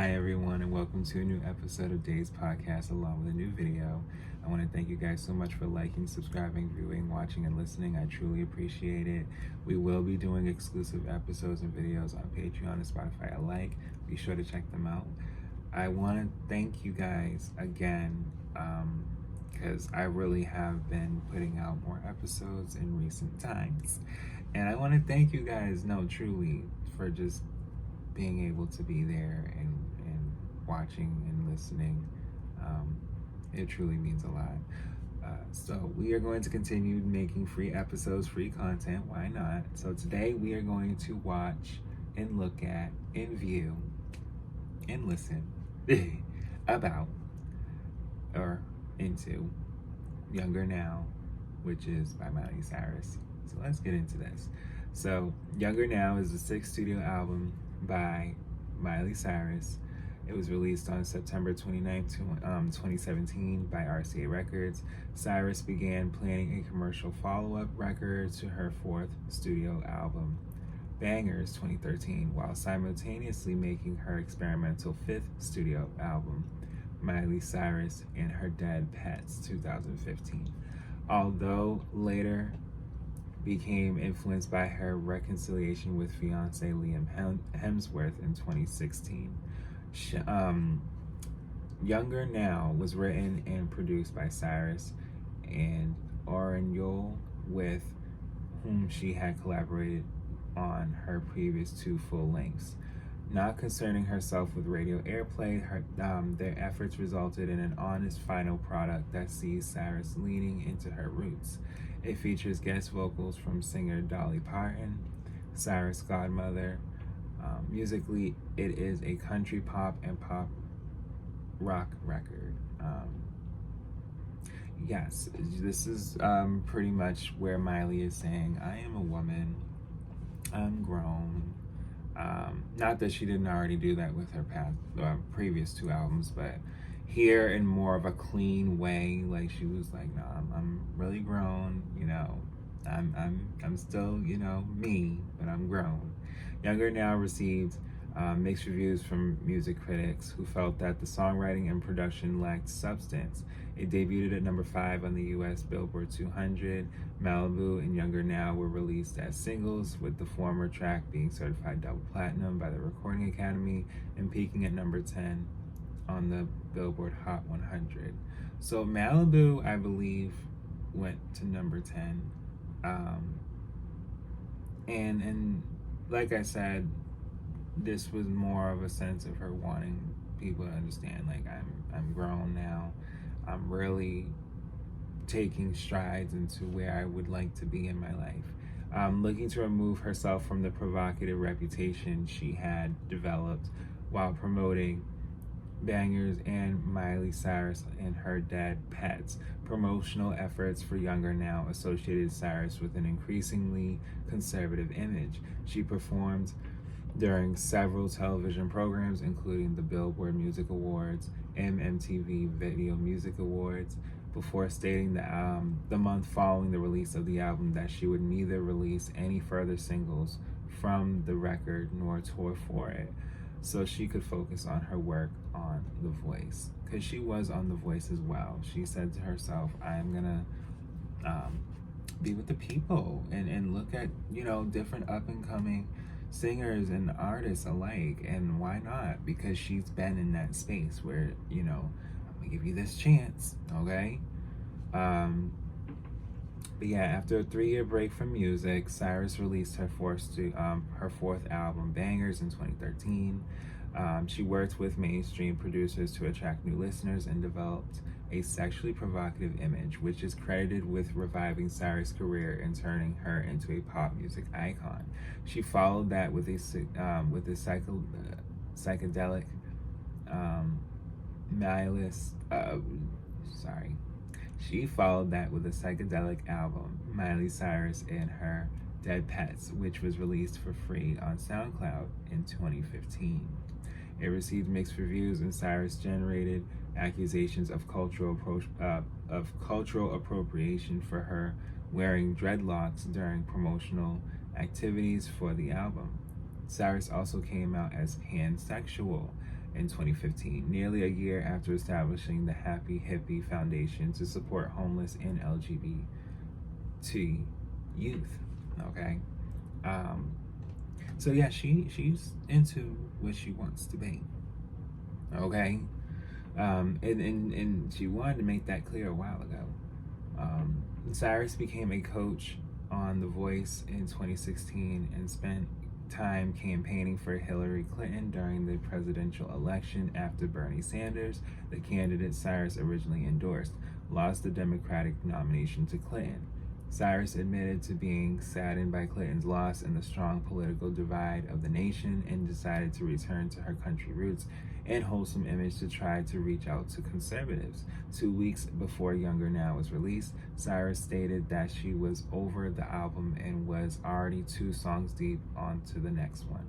Hi everyone, and welcome to a new episode of Day's Podcast along with a new video. I want to thank you guys so much for liking, subscribing, viewing, watching, and listening. I truly appreciate it. We will be doing exclusive episodes and videos on Patreon and Spotify alike. Be sure to check them out. I want to thank you guys again because I really have been putting out more episodes in recent times. And I want to thank you guys, no, truly, for just being able to be there and watching and listening. It truly means a lot. So we are going to continue making free episodes, free content. Why not? So today we are going to watch and look at and view and listen about or into Younger Now, which is by Miley Cyrus. So let's get into this. So Younger Now is the sixth studio album by Miley Cyrus. It was released on September 29th, 2017 by RCA Records. Cyrus began planning a commercial follow-up record to her fourth studio album, Bangers 2013, while simultaneously making her experimental fifth studio album, Miley Cyrus and Her Dead Pets 2015. Although later became influenced by her reconciliation with fiance Liam Hemsworth in 2016. Younger Now was written and produced by Cyrus and Orionol, with whom she had collaborated on her previous two full lengths. Not concerning herself with radio airplay, their efforts resulted in an honest final product that sees Cyrus leaning into her roots. It features guest vocals from singer Dolly Parton, Cyrus' godmother. Musically, it is a country pop and pop rock record. Yes, this is pretty much where Miley is saying, I am a woman, I'm grown. Not that she didn't already do that with her previous two albums, but here in more of a clean way. Like, she was like, no, I'm really grown, I'm still, me, but I'm grown. Younger Now received mixed reviews from music critics who felt that the songwriting and production lacked substance. It debuted at number 5 on the US Billboard 200. Malibu and Younger Now were released as singles, with the former track being certified double platinum by the Recording Academy and peaking at number 10 on the Billboard Hot 100. So Malibu, I believe, went to number 10. And like I said, this was more of a sense of her wanting people to understand, like, I'm grown now. I'm really taking strides into where I would like to be in my life. Looking to remove herself from the provocative reputation she had developed while promoting Bangers and Miley Cyrus and Her Dead Pets. Promotional efforts for Younger Now associated Cyrus with an increasingly conservative image. She performed during several television programs, including the Billboard Music Awards and MTV Video Music Awards, before stating the month following the release of the album that she would neither release any further singles from the record nor tour for it, so she could focus on her work on The Voice, because she was on The Voice as well. She said to herself, I'm gonna be with the people and look at, different up and coming singers and artists alike. And why not? Because she's been in that space where, I'm gonna give you this chance, okay? But yeah, after a 3-year break from music, Cyrus released her fourth album, Bangers, in 2013. She worked with mainstream producers to attract new listeners and developed a sexually provocative image, which is credited with reviving Cyrus' career and turning her into a pop music icon. She followed that with a psychedelic She followed that with a psychedelic album, Miley Cyrus and Her Dead Pets, which was released for free on SoundCloud in 2015. It received mixed reviews, and Cyrus generated accusations of cultural appropriation for her wearing dreadlocks during promotional activities for the album. Cyrus also came out as pansexual in 2015, nearly a year after establishing the Happy Hippie Foundation to support homeless and LGBT youth. Okay. So yeah, she's into what she wants to be. Okay. And she wanted to make that clear a while ago. Cyrus became a coach on The Voice in 2016 and spent time campaigning for Hillary Clinton during the presidential election after Bernie Sanders, the candidate Cyrus originally endorsed, lost the Democratic nomination to Clinton. Cyrus admitted to being saddened by Clinton's loss and the strong political divide of the nation and decided to return to her country roots and wholesome image to try to reach out to conservatives. 2 weeks before Younger Now was released, Cyrus stated that she was over the album and was already 2 songs deep onto the next one,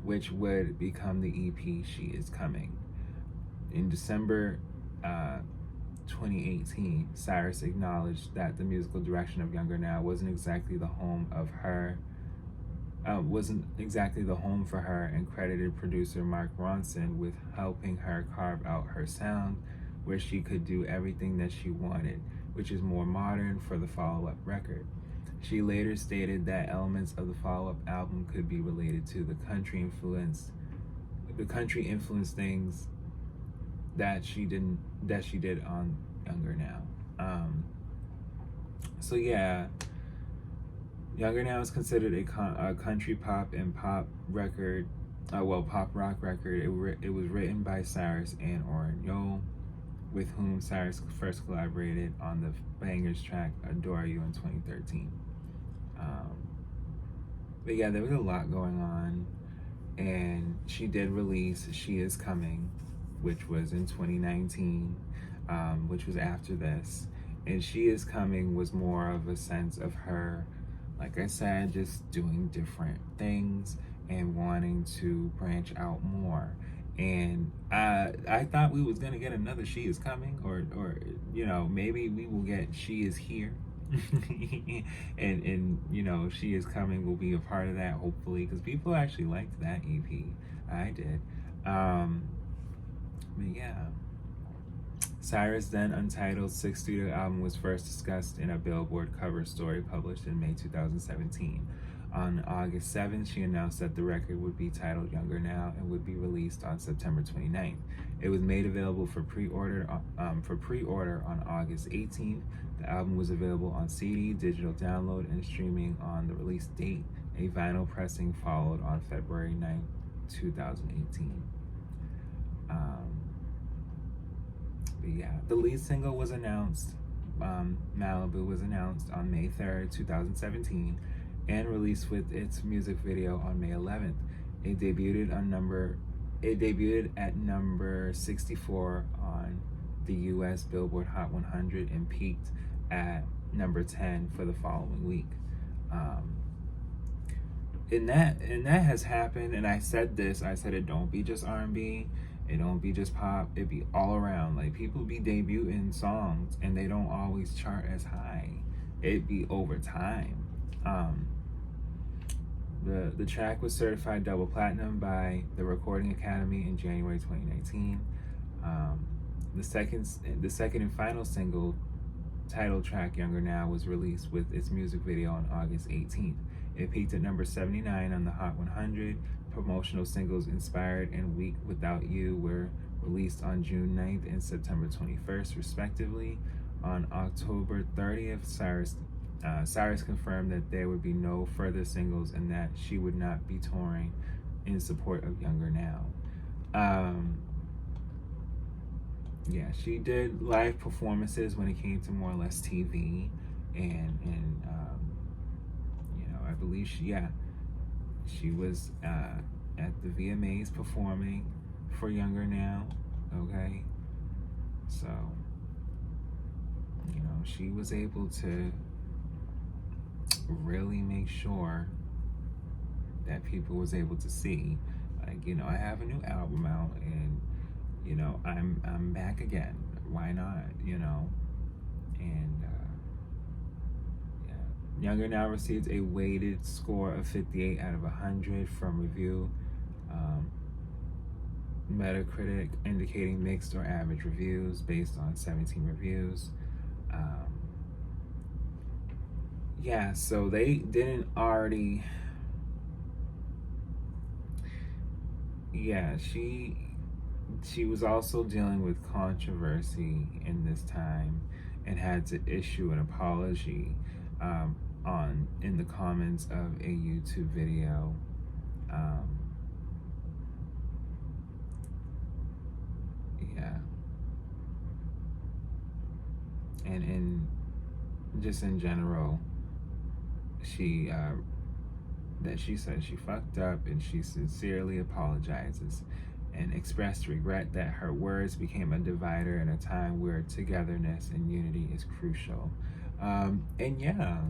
which would become the EP She Is Coming. In December 2018, Cyrus acknowledged that the musical direction of Younger Now wasn't exactly the home for her, and credited producer Mark Ronson with helping her carve out her sound, where she could do everything that she wanted, which is more modern for the follow-up record. She later stated that elements of the follow-up album could be related to the country influenced things that she did on Younger Now. So yeah, Younger Now is considered a country pop and pop record, pop rock record. It was written by Cyrus and Orrin Yo, with whom Cyrus first collaborated on the Bangers track Adore You in 2013. But yeah, there was a lot going on, and she did release She Is Coming, which was in 2019, which was after this. And She Is Coming was more of a sense of her, like I said, just doing different things and wanting to branch out more. And I thought we was gonna get another She Is Coming, or maybe we will get She Is Here. and She Is Coming will be a part of that, hopefully, because people actually liked that EP. I did. But yeah, Cyrus' then untitled 6th studio album was first discussed in a Billboard cover story published in May 2017. On August 7th, she announced that the record would be titled Younger Now and would be released on September 29th. It was made available for pre-order on August 18th. The album was available on CD, digital download, and streaming on the release date. A vinyl pressing followed on February 9th, 2018. But yeah, the lead single was announced, Malibu was announced on May 3rd, 2017, and released with its music video on May 11th. It debuted at number 64 on the US Billboard Hot 100 and peaked at number 10 for the following week. And that has happened, and I said it don't be just R&B, it don't be just pop, it be all around. Like, people be debuting songs and they don't always chart as high. It be over time. The track was certified double platinum by the Recording Academy in January 2019. The second and final single, title track Younger Now, was released with its music video on August 18th. It peaked at number 79 on the Hot 100. Promotional singles Inspired and Week Without You were released on June 9th and September 21st, respectively. On October 30th, Cyrus confirmed that there would be no further singles and that she would not be touring in support of Younger Now. Yeah, she did live performances when it came to more or less TV, and I believe she was at the VMAs performing for Younger Now. Okay, so she was able to really make sure that people was able to see, like, I have a new album out, and I'm back again. Why not? And Younger Now received a weighted score of 58 out of 100 from Review. Metacritic, indicating mixed or average reviews based on 17 reviews. Yeah, so they didn't already. Yeah, she was also dealing with controversy in this time and had to issue an apology on in the comments of a YouTube video. Um, yeah, and just in general, she that she said she fucked up and she sincerely apologizes and expressed regret that her words became a divider in a time where togetherness and unity is crucial. And yeah.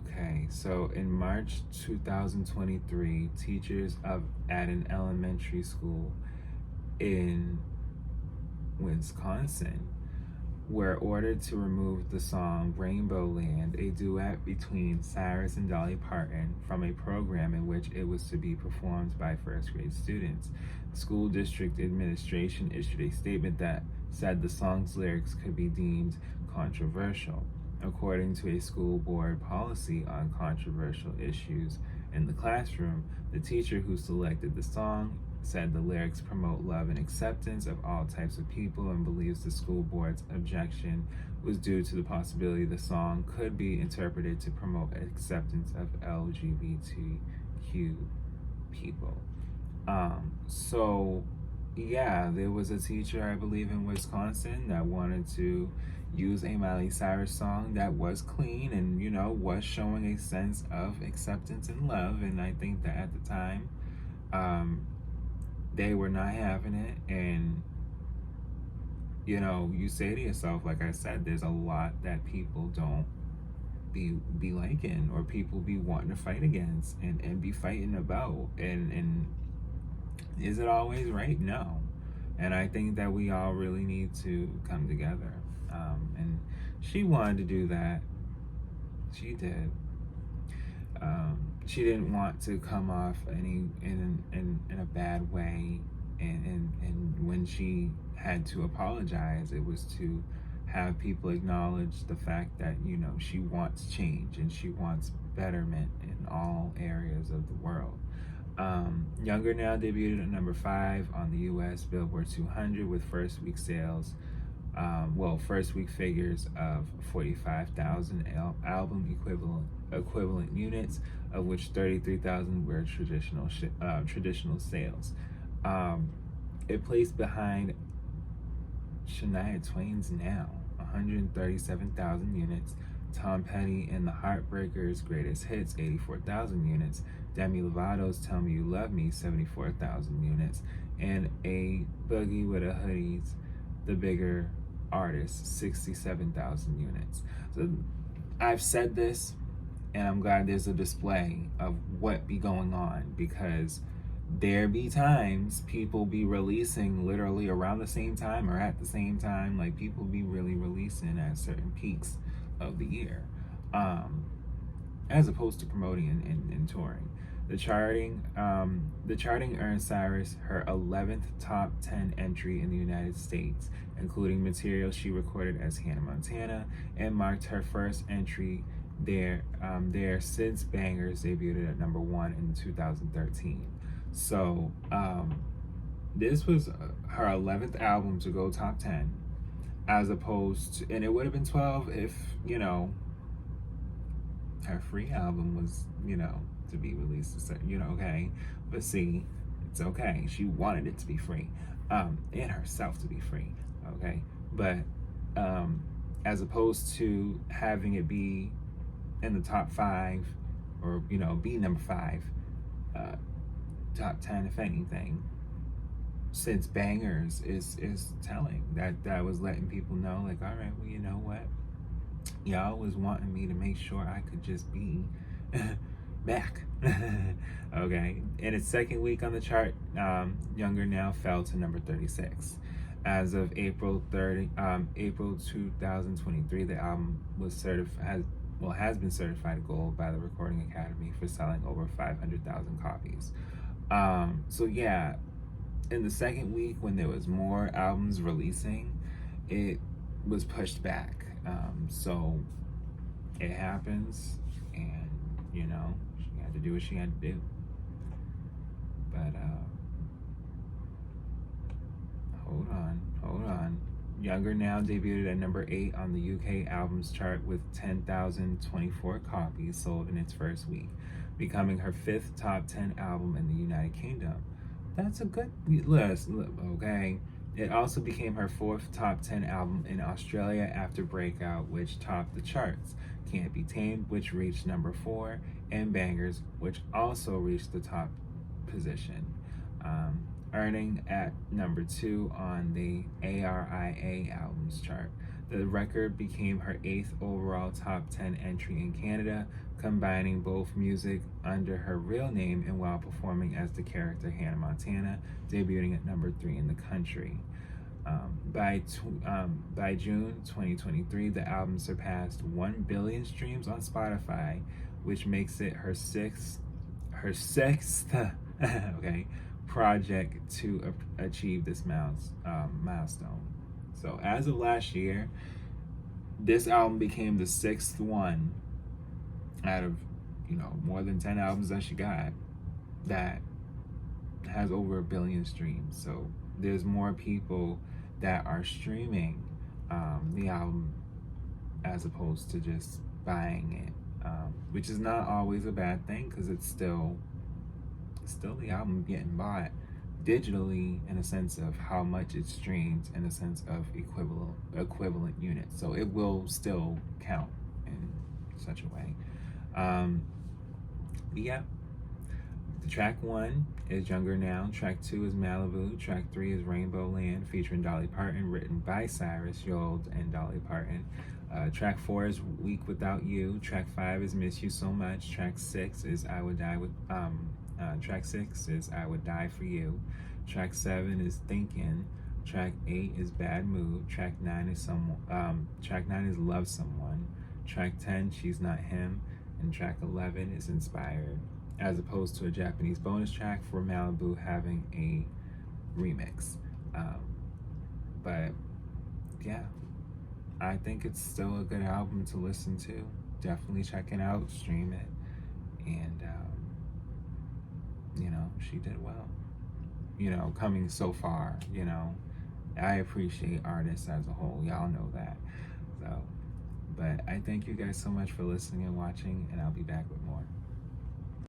Okay, so in March 2023, teachers at an elementary school in Wisconsin were ordered to remove the song Rainbow Land, a duet between Cyrus and Dolly Parton, from a program in which it was to be performed by first grade students. The school district administration issued a statement that said the song's lyrics could be deemed controversial. According to a school board policy on controversial issues in the classroom, the teacher who selected the song said the lyrics promote love and acceptance of all types of people and believes the school board's objection was due to the possibility the song could be interpreted to promote acceptance of LGBTQ people. So yeah, there was a teacher, I believe, in Wisconsin that wanted to use a Miley Cyrus song that was clean and, was showing a sense of acceptance and love. And I think that at the time, they were not having it. And, you say to yourself, like I said, there's a lot that people don't be liking or people be wanting to fight against and be fighting about. And is it always right? No. And I think that we all really need to come together. And she wanted to do that. She did. She didn't want to come off in a bad way. And when she had to apologize, it was to have people acknowledge the fact that, she wants change and she wants betterment in all areas of the world. Younger Now debuted at number 5 on the U.S. Billboard 200 with first week figures of 45,000 album equivalent units, of which 33,000 were traditional sales. It placed behind Shania Twain's Now, 137,000 units, Tom Petty and the Heartbreakers' Greatest Hits, 84,000 units, Demi Lovato's Tell Me You Love Me, 74,000 units, and A Boogie with a Hoodie's The Bigger Artist, 67,000 units. So I've said this, and I'm glad there's a display of what be going on, because there be times people be releasing literally around the same time or at the same time. Like, people be really releasing at certain peaks of the year, as opposed to promoting and touring. The charting earned Cyrus her 11th top 10 entry in the United States, including material she recorded as Hannah Montana, and marked her first entry there since Bangers debuted at number 1 in 2013. So this was her 11th album to go top 10, as opposed to, and it would have been 12 if, her free album was, to be released, okay? But see, it's okay. She wanted it to be free, and herself to be free, okay? But as opposed to having it be in the top 5 or, be number 5, top 10, if anything, since Bangers is telling that was letting people know, like, all right, well, you know what? Y'all was wanting me to make sure I could just be back. Okay. In its second week on the chart, Younger Now fell to number 36. As of April 2023, the album was has been certified gold by the Recording Academy for selling over 500,000 copies. So yeah, in the second week when there was more albums releasing, it was pushed back. So it happens, and you know, she had to do what she had to do. But hold on. Younger Now debuted at number 8 on the UK albums chart with 10,024 copies sold in its first week, becoming her 5th top 10 album in the United Kingdom. That's a good list, okay? It also became her 4th top 10 album in Australia after Breakout, which topped the charts. Can't Be Tamed, which reached number 4, and Bangers, which also reached the top position, earning at number 2 on the ARIA albums chart. The record became her 8th overall top 10 entry in Canada, combining both music under her real name and while performing as the character Hannah Montana, debuting at number 3 in the country. By June 2023, the album surpassed 1 billion streams on Spotify, which makes it her sixth okay, project to achieve this milestone. So as of last year, this album became the 6th one out of, more than 10 albums that she got that has over 1 billion streams. So there's more people that are streaming the album as opposed to just buying it, which is not always a bad thing, because it's still the album getting bought digitally in a sense of how much it streams, in a sense of equivalent units. So it will still count in such a way. Yeah. Track 1 is Younger Now. Track 2 is Malibu. Track 3 is Rainbow Land, featuring Dolly Parton, written by Cyrus Younger and Dolly Parton. Track 4 is Week Without You. Track 5 is Miss You So Much. Track 6 is I Would Die For You. Track 7 is Thinkin'. Track 8 is Bad Mood. Track 9 is Love Someone. Track 10, She's Not Him. And track 11 is Inspired, as opposed to a Japanese bonus track for Malibu having a remix. But yeah, I think it's still a good album to listen to. Definitely check it out, stream it, and she did well. Coming so far, I appreciate artists as a whole. Y'all know that. So, but I thank you guys so much for listening and watching, and I'll be back with more.